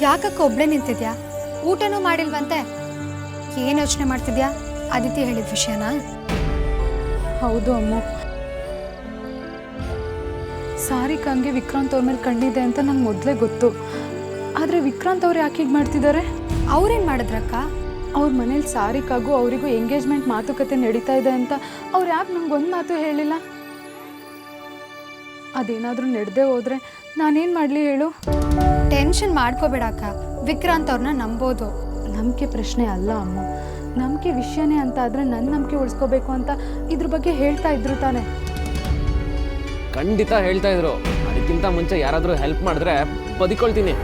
ಯಾಕಕ್ಕ ಒಬ್ಳೆ ನಿಂತಿದ್ಯಾ? ಊಟನೂ ಮಾಡಿಲ್ವಂತೆ? ಏನು ಯೋಚನೆ ಮಾಡ್ತಿದ್ಯಾ? ಅದಿತಿ ಹೇಳಿದ ವಿಷಯನಾ? ಹೌದು ಅಮ್ಮ. ಸಾರಿಕಾಂಗೆ ವಿಕ್ರಾಂತ್ ಅವ್ರ ಮೇಲೆ ಕಣ್ಣಿದೆ ಅಂತ ನಂಗೆ ಮೊದಲೇ ಗೊತ್ತು. ಆದರೆ ವಿಕ್ರಾಂತ್ ಅವ್ರು ಯಾಕೆ ಹೀಗೆ ಮಾಡ್ತಿದ್ದಾರೆ? ಅವ್ರೇನು ಮಾಡಿದ್ರಕ್ಕ? ಅವ್ರ ಮನೇಲಿ ಸಾರಿಕಾಗೂ ಅವರಿಗೂ ಎಂಗೇಜ್ಮೆಂಟ್ ಮಾತುಕತೆ ನಡೀತಾ ಇದೆ ಅಂತ ಅವ್ರು ಯಾಕೆ ನಂಗೊಂದು ಮಾತು ಹೇಳಿಲ್ಲ? ಅದೇನಾದರೂ ನಡೆದೇ ಹೋದರೆ ನಾನೇನು ಮಾಡಲಿ ಹೇಳು? ಟೆನ್ಷನ್ ಮಾಡ್ಕೋಬೇಡಕ್ಕ, ವಿಕ್ರಾಂತ್ ಅವ್ರನ್ನ ನಂಬೋದು. ನಂಬಿಕೆ ಪ್ರಶ್ನೆ ಅಲ್ಲ ಅಮ್ಮ, ನಂಬಿಕೆ ವಿಷಯನೇ ಅಂತ ಆದರೆ ನನ್ನ ನಂಬಿಕೆ ಉಳಿಸ್ಕೋಬೇಕು ಅಂತ ಇದ್ರ ಬಗ್ಗೆ ಹೇಳ್ತಾ ಇದ್ರು ತಾನೆ. ಖಂಡಿತ ಹೇಳ್ತಾ ಇದ್ರು. ಅದಕ್ಕಿಂತ ಮುಂಚೆ ಯಾರಾದರೂ ಹೆಲ್ಪ್ ಮಾಡಿದ್ರೆ ಬದುಕೊಳ್ತೀನಿ.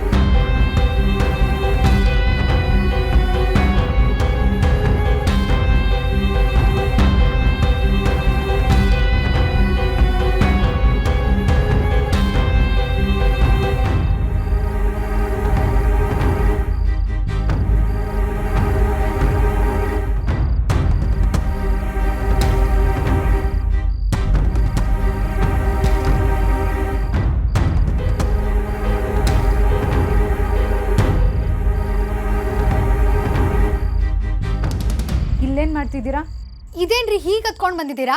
ಇಲ್ಲೇನು ಮಾಡ್ತಿದ್ದೀರಾ? ಇದೇನ್ರಿ ಹೀಗೆ ಹತ್ಕೊಂಡು ಬಂದಿದ್ದೀರಾ?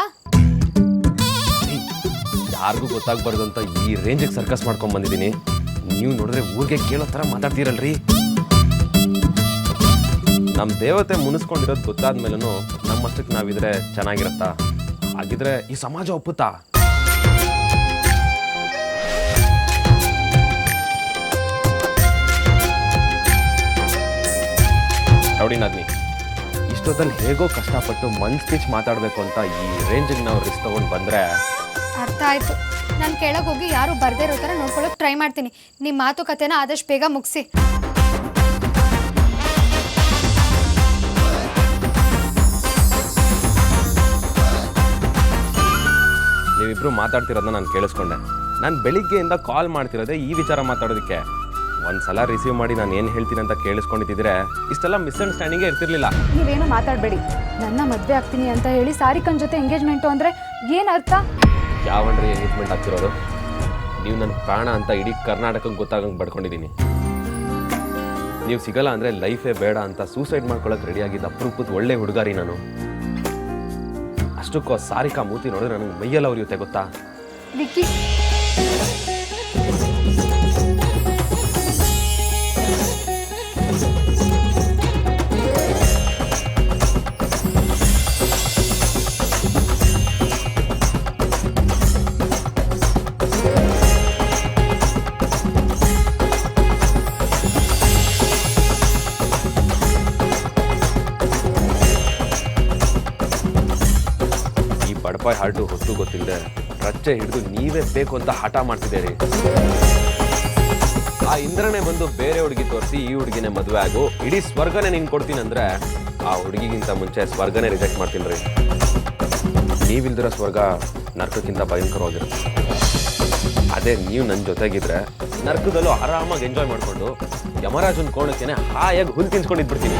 ಯಾರಿಗೂ ಗೊತ್ತಾಗ್ಬಾರ್ದು ಅಂತ ಈ ರೇಂಜಿಗೆ ಸರ್ಕಸ್ ಮಾಡ್ಕೊಂಡ್ ಬಂದಿದ್ದೀನಿ. ನೀವು ನೋಡಿದ್ರೆ ಊರಿಗೆ ಕೇಳೋ ಥರ ಮಾತಾಡ್ತೀರಲ್ರಿ. ನಮ್ಮ ದೇವತೆ ಮುನಿಸ್ಕೊಂಡಿರೋದು ಗೊತ್ತಾದ್ಮೇಲೂ ನಮ್ಮಷ್ಟಕ್ಕೆ ನಾವಿದ್ರೆ ಚೆನ್ನಾಗಿರತ್ತಾ? ಹಾಗಿದ್ರೆ ಈ ಸಮಾಜ ಒಪ್ಪುತ್ತಾ? ರೌಡಿನಾದ್ನಿ, ಇಷ್ಟೊತ್ತಲ್ಲಿ ಹೇಗೋ ಕಷ್ಟಪಟ್ಟು ಮನ್ ಸ್ಪೀಚ್ ಮಾತಾಡಬೇಕು ಅಂತ ಈ ರೇಂಜಿಗೆ ನಾವು ರಿಸ್ಕ್ ತಗೊಂಡು ಬಂದರೆ ಅರ್ಥ ಆಯ್ತು. ನಾನು ಕೆಳಗೆ ಹೋಗಿ ಯಾರು ಬರ್ದೇ ಇರೋ ಥರ ನೋಡ್ಕೊಳ್ಳೋಕೆ ಟ್ರೈ ಮಾಡ್ತೀನಿ. ನಿಮ್ಮ ಮಾತುಕತೆನ ಆದಷ್ಟು ಬೇಗ ಮುಗಿಸಿ. ನೀವಿಬ್ರು ಮಾತಾಡ್ತಿರೋದನ್ನ ನಾನು ಕೇಳಿಸ್ಕೊಂಡೆ. ನಾನು ಬೆಳಿಗ್ಗೆಯಿಂದ ಕಾಲ್ ಮಾಡ್ತಿರೋದೆ ಈ ವಿಚಾರ ಮಾತಾಡೋದಕ್ಕೆ. ಒಂದ್ಸಲ ರಿಸೀವ್ ಮಾಡಿ ನಾನು ಏನು ಹೇಳ್ತೀನಿ ಅಂತ ಕೇಳಿಸ್ಕೊಂಡಿದ್ದಿದ್ರೆ ಇಷ್ಟೆಲ್ಲ ಮಿಸ್ಅಂಡರ್ಸ್ಟ್ಯಾಂಡಿಂಗೇ ಇರ್ತಿರ್ಲಿಲ್ಲ. ನೀವೇನು ಮಾತಾಡಬೇಡಿ. ನನ್ನ ಮದುವೆ ಆಗ್ತೀನಿ ಅಂತ ಹೇಳಿ ಸಾರಿಕನ್ ಜೊತೆ ಎಂಗೇಜ್ಮೆಂಟು ಅಂದರೆ ಏನು ಅರ್ಥ? ಯಾವನ್ರಿ ಎಂಗೇಜ್ಮೆಂಟ್ ಆಗ್ತಿರೋದು? ನೀವು ನನ್ನ ಪ್ರಾಣ ಅಂತ ಇಡೀ ಕರ್ನಾಟಕಕ್ಕೆ ಗೊತ್ತಾಗಂಗೆ ಬಡ್ಕೊಂಡಿದ್ದೀನಿ. ನೀವು ಸಿಗಲ್ಲ ಅಂದರೆ ಲೈಫೇ ಬೇಡ ಅಂತ ಸೂಸೈಡ್ ಮಾಡ್ಕೊಳ್ಳೋಕೆ ರೆಡಿಯಾಗಿದ್ದ ಅಪರೂಪದ ಒಳ್ಳೆ ಹುಡುಗಾರಿ ನಾನು. ಅಷ್ಟಕ್ಕೂ ಸಾರಿಕಾ ಮೂತಿ ನೋಡಿದ್ರೆ ನನಗೆ ಮೈಯೆಲ್ಲ ಉರಿಯುತ್ತೆ ಗೊತ್ತಾ? ವಿಕ್ಕಿ, ಬಡಪಾಯಿ ಹಾರ್ಟು ಹೊತ್ತು ಗೊತ್ತಿಲ್ಲದೆ ರಚ್ಚೆ ಹಿಡಿದು ನೀವೇ ಬೇಕು ಅಂತ ಹಠ ಮಾಡ್ತಿದ್ದೀರಿ. ಆ ಇಂದ್ರನೇ ಬಂದು ಬೇರೆ ಹುಡುಗಿ ತೋರಿಸಿ ಈ ಹುಡುಗಿನೇ ಮದುವೆ ಆಗು, ಇಡೀ ಸ್ವರ್ಗನೇ ನೀನು ಕೊಡ್ತೀನಿ ಅಂದರೆ ಆ ಹುಡುಗಿಗಿಂತ ಮುಂಚೆ ಸ್ವರ್ಗನೇ ರಿಜೆಕ್ಟ್ ಮಾಡ್ತೀನಿ ರೀ. ನೀವಿಲ್ದಿರೋ ಸ್ವರ್ಗ ನರ್ಕಕ್ಕಿಂತ ಭಯಂಕರವಾಗಿರುತ್ತೆ. ಅದೇ ನೀವು ನನ್ನ ಜೊತೆಗಿದ್ರೆ ನರ್ಕದಲ್ಲೂ ಆರಾಮಾಗಿ ಎಂಜಾಯ್ ಮಾಡಿಕೊಂಡು ಯಮರಾಜನ ಕೋಣಕ್ಕೇನೆ ಹಾಯಾಗಿ ಹುಲ್ ತಿನ್ಸ್ಕೊಂಡಿದ್ಬಿಡ್ತೀನಿ.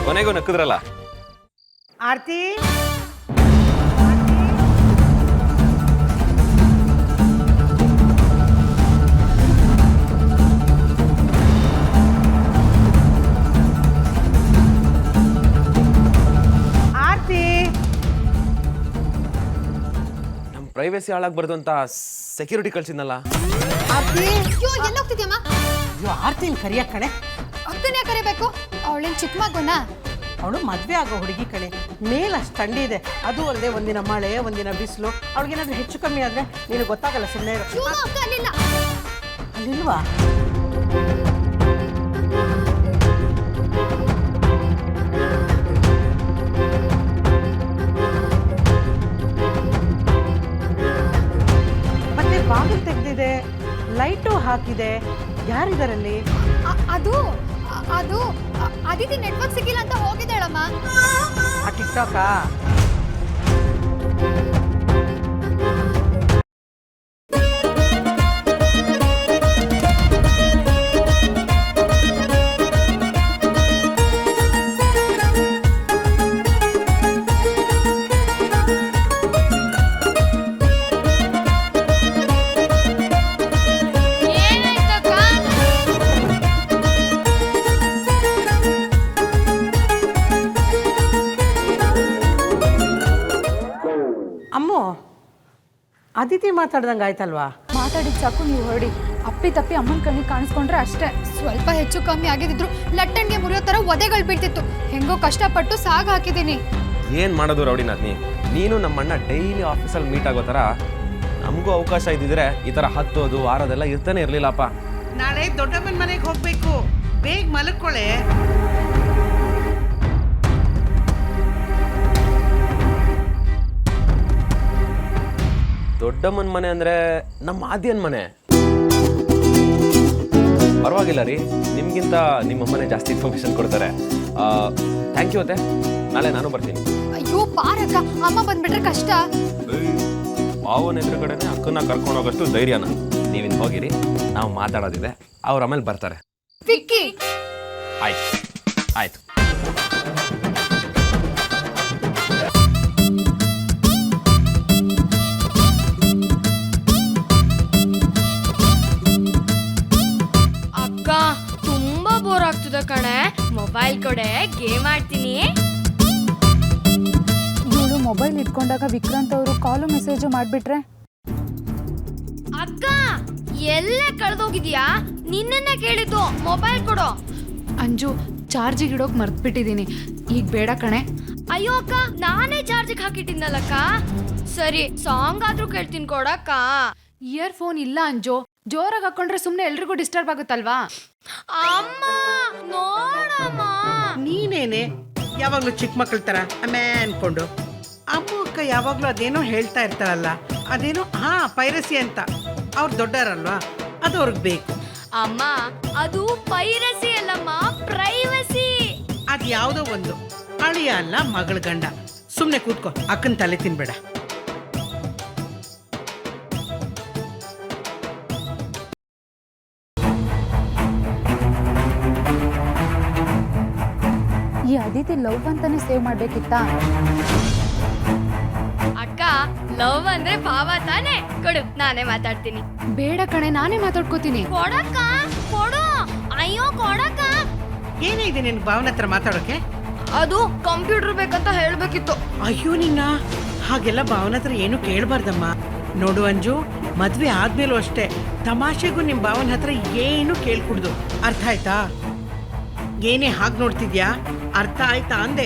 ಕೊನೆಗೂ ನಕ್ಕಿದ್ರಲ್ಲ. ಆರ್ತಿ, ಆರ್ತಿ, ನಮ್ಮ ಪ್ರೈವೇಸಿ ಹಾಳಾಗ್ಬಾರ್ದು ಅಂತ ಸೆಕ್ಯೂರಿಟಿ ಕಳ್ಸಿದ್ನಲ್ಲ. ಆರ್ತಿ, ಎಲ್ಲೋಗ್ತಿದ್ಯಮ್ಮ? ಅಯ್ಯೋ ಆರ್ತಿನ ಕರಿಯ ಕಣೆ. ಅಕ್ಕನೇ ಕರಿಬೇಕು? ಅವಳೇನು ಚಿಕ್ಕ ಮಗುನ? ಅವಳು ಮದುವೆ ಆಗೋ ಹುಡುಗಿ ಕಣೆ. ಮೇಲೆ ಅಷ್ಟು ಥಂಡಿ ಇದೆ. ಅದು ಅಲ್ಲದೆ ಒಂದಿನ ಮಳೆ ಒಂದಿನ ಬಿಸಿಲು. ಅವಳಿಗೇನಾದ್ರೂ ಹೆಚ್ಚು ಕಮ್ಮಿ ಆದರೆ ನೀನು ಗೊತ್ತಾಗಲ್ಲ. ಸುಮ್ಮನೆ ಅಲ್ಲಿಲ್ವಾ? ಮತ್ತೆ ಬಾಗಿಲು ತೆಗೆದಿದೆ, ಲೈಟು ಹಾಕಿದೆ. ಯಾರಿದಾರಲ್ಲಿ? ಅದು ಅದು ಅದಿತಿ ನೆಟ್ವರ್ಕ್ ಸಿಕ್ಕಿಲ್ಲ ಅಂತ ಹೋಗಿದ್ದಾಳಮ್ಮ. ಆ ಟಿಕ್ಟಾಕಾ? ಅದಿತಿ ಮಾತಾಡ್ದಂಗೆ ಆಯ್ತಲ್ವಾ? ಮಾತಾಡಿದ ಸಾಕು, ನೀವು ಹೊರಡಿ. ಅಪ್ಪಿ ತಪ್ಪಿ ಅಮ್ಮನ ಕಣ್ಣಿಗೆ ಕಾಣಿಸ್ಕೊಂಡ್ರೆ ಅಷ್ಟೇ. ಸ್ವಲ್ಪ ಹೆಚ್ಚು ಕಮ್ಮಿ ಆಗಿದ್ರು ಲಟ್ಟಣ್ಗೆ ಮುರಿಯೋ ಥರ ಒದೆಗಳು ಬೀಳ್ತಿತ್ತು. ಹೆಂಗೋ ಕಷ್ಟಪಟ್ಟು ಸಾಗ ಹಾಕಿದ್ದೀನಿ. ಏನು ಮಾಡೋದು ರೌಡಿನಾಥ್ನಿ, ನೀನು ನಮ್ಮಣ್ಣ ಡೈಲಿ ಆಫೀಸಲ್ಲಿ ಮೀಟ್ ಆಗೋ ಥರ ನಮಗೂ ಅವಕಾಶ ಇದ್ದಿದ್ರೆ ಈ ಥರ ಹತ್ತೋದು ವಾರದೆಲ್ಲ ಇರ್ತಾನೆ ಇರಲಿಲ್ಲಪ್ಪ. ನಾಳೆ ದೊಡ್ಡಮ್ಮನ ಮನೆಗೆ ಹೋಗ್ಬೇಕು, ಬೇಗ ಮಲ್ಕೊಳ್ಳೆ. ದೊಡ್ಡಮ್ಮನ ಮನೆ ಅಂದರೆ ನಮ್ಮ ಆದ್ಯನ ಮನೆ. ಪರವಾಗಿಲ್ಲ ರೀ, ನಿಮಗಿಂತ ನಿಮ್ಮಮ್ಮನೇ ಜಾಸ್ತಿ ಇನ್ಫಾರ್ಮೇಷನ್ ಕೊಡ್ತಾರೆ. ಥ್ಯಾಂಕ್ ಯು ಅತ್ತೆ, ನಾಳೆ ನಾನು ಬರ್ತೀನಿ. ಅಯ್ಯೋ ಪಾರಕ್ಕ, ಅಮ್ಮ ಬಂದ್ಬಿಟ್ರೆ ಕಷ್ಟ. ಮಾವನ ಎದುರುಗಡೆನೆ ಅಕ್ಕನ್ನ ಕರ್ಕೊಂಡು ಹೋಗೋಷ್ಟು ಧೈರ್ಯನ. ನೀವಿನ್ ಹೋಗಿರಿ, ನಾವು ಮಾತಾಡೋದಿದೆ, ಅವ್ರ ಆಮೇಲೆ ಬರ್ತಾರೆ. ವಿಕ್ಕಿ, ಆಯ್ತು ಆಯ್ತು. ಅಕ್ಕ ತುಂಬಾ ಬೋರ್ ಆಗ್ತದೆ ಕಣೆ, ಮೊಬೈಲ್ ಕೊಡೆ, ಗೇಮ್ ಆಡ್ತೀನಿ. ಇವಳು ಮೊಬೈಲ್ ಇಟ್ಕೊಂಡಾಗ ವಿಕ್ರಾಂತ್ ಅವರು ಕಾಲು ಮೆಸೇಜು ಮಾಡಿಬಿಟ್ರೆ? ಅಕ್ಕ ಎಲ್ಲ ಕಳೆದೋಗಿದ್ಯಾ? ನಿನ್ನನ್ನ ಕೇಳಿದ್ದು ಮೊಬೈಲ್ ಕೊಡು. ಅಂಜು, ಚಾರ್ಜಿಗೆ ಇಡೋಕೆ ಮರ್ತ್ಬಿಟ್ಟಿದ್ದೀನಿ, ಈಗ ಬೇಡ ಕಣೆ. ಅಯ್ಯೋ ಅಕ್ಕ, ನಾನೇ ಚಾರ್ಜಿಗೆ ಹಾಕಿಟ್ಟಿದ್ನಲ್ಲಕ್ಕ. ಸರಿ, ಸಾಂಗ್ ಆದ್ರೂ ಕೇಳ್ತೀನಿ ಕೊಡಕ್ಕ. ಇಯರ್ಫೋನ್ ಇಲ್ಲ ಅಂಜು, ಜೋರಾಗಿ ಹಾಕೊಂಡ್ರೆ ಸುಮ್ಮನೆ ಎಲ್ರಿಗೂ ಡಿಸ್ಟರ್ಬ್ ಆಗುತ್ತಲ್ವಾ? ಅಮ್ಮ ನೋಡಮ್ಮ. ನೀನೇನೆ ಯಾವಾಗಲೂ ಚಿಕ್ಕ ಮಕ್ಕಳ ಥರ ಅಮ್ಮೆ ಅನ್ಕೊಂಡು, ಅಮ್ಮ ಅಕ್ಕ ಯಾವಾಗಲೂ ಅದೇನೋ ಹೇಳ್ತಾ ಇರ್ತಾರಲ್ಲ, ಅದೇನೋ ಪೈರಸಿ ಅಂತ. ಅವ್ರು ದೊಡ್ಡವರಲ್ವಾ, ಅದು ಅವ್ರಿಗೆ ಬೇಕು. ಅಮ್ಮ ಅದು ಪೈರಸಿ ಅಲ್ಲಮ್ಮ, ಪ್ರೈವಸಿ. ಅದು ಯಾವುದೋ ಒಂದು ಅಳಿಯ ಅಲ್ಲ ಮಗಳ ಗಂಡ. ಸುಮ್ಮನೆ ಕೂತ್ಕೋ, ಅಕ್ಕನ ತಲೆ ತಿನ್ಬೇಡ. ಈ ಅದಿತಿ ಲವ್ ಅಂತಾನೆ ಸೇವ್ ಮಾಡ್ಬೇಕಿತ್ತಾ? ಅಕ್ಕ ಲವ್ ಅಂದ್ರೆ ಭಾವ ತಾನೆ, ಕೊಡು ನಾನೇ ಮಾತಾಡ್ತೀನಿ. ಬೇಡ ಕಣೆ, ನಾನೇ ಮಾತಾಡ್ಕೋತೀನಿ. ಕೊಡಕ್ಕ ಕೊಡು. ಅಯ್ಯೋ ಕೊಡಕ್ಕ. ಏನೇ ಇದೆ ನಿನ್ ಭಾವನ ಹತ್ರ ಮಾತಾಡೋಕೆ? ಅದು ಕಂಪ್ಯೂಟರ್ ಬೇಕಂತ ಹೇಳ್ಬೇಕಿತ್ತು. ಅಯ್ಯೋ ನಿನ್ನ, ಹಾಗೆಲ್ಲ ಭಾವನ ಹತ್ರ ಏನು ಕೇಳಬಾರ್ದಮ್ಮ. ನೋಡು ಅಂಜು, ಮದ್ವೆ ಆದ್ಮೇಲೂ ಅಷ್ಟೇ ತಮಾಷೆಗೂ ನಿಮ್ ಭಾವನ ಹತ್ರ ಏನು ಕೇಳ್ಕುಡ್ದು. ಅರ್ಥ ಆಯ್ತಾ? ಏನೇ ಹಾಗೆ ನೋಡ್ತಿದ್ಯಾ? ಅರ್ಥ ಆಯ್ತಾ ಅಂದೆ.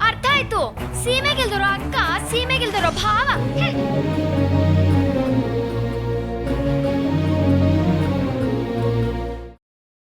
ಅರ್ಥ ಆಯ್ತು. ಸೀಮೆ ಗೆಲ್ದವ್ರ ಅಕ್ಕ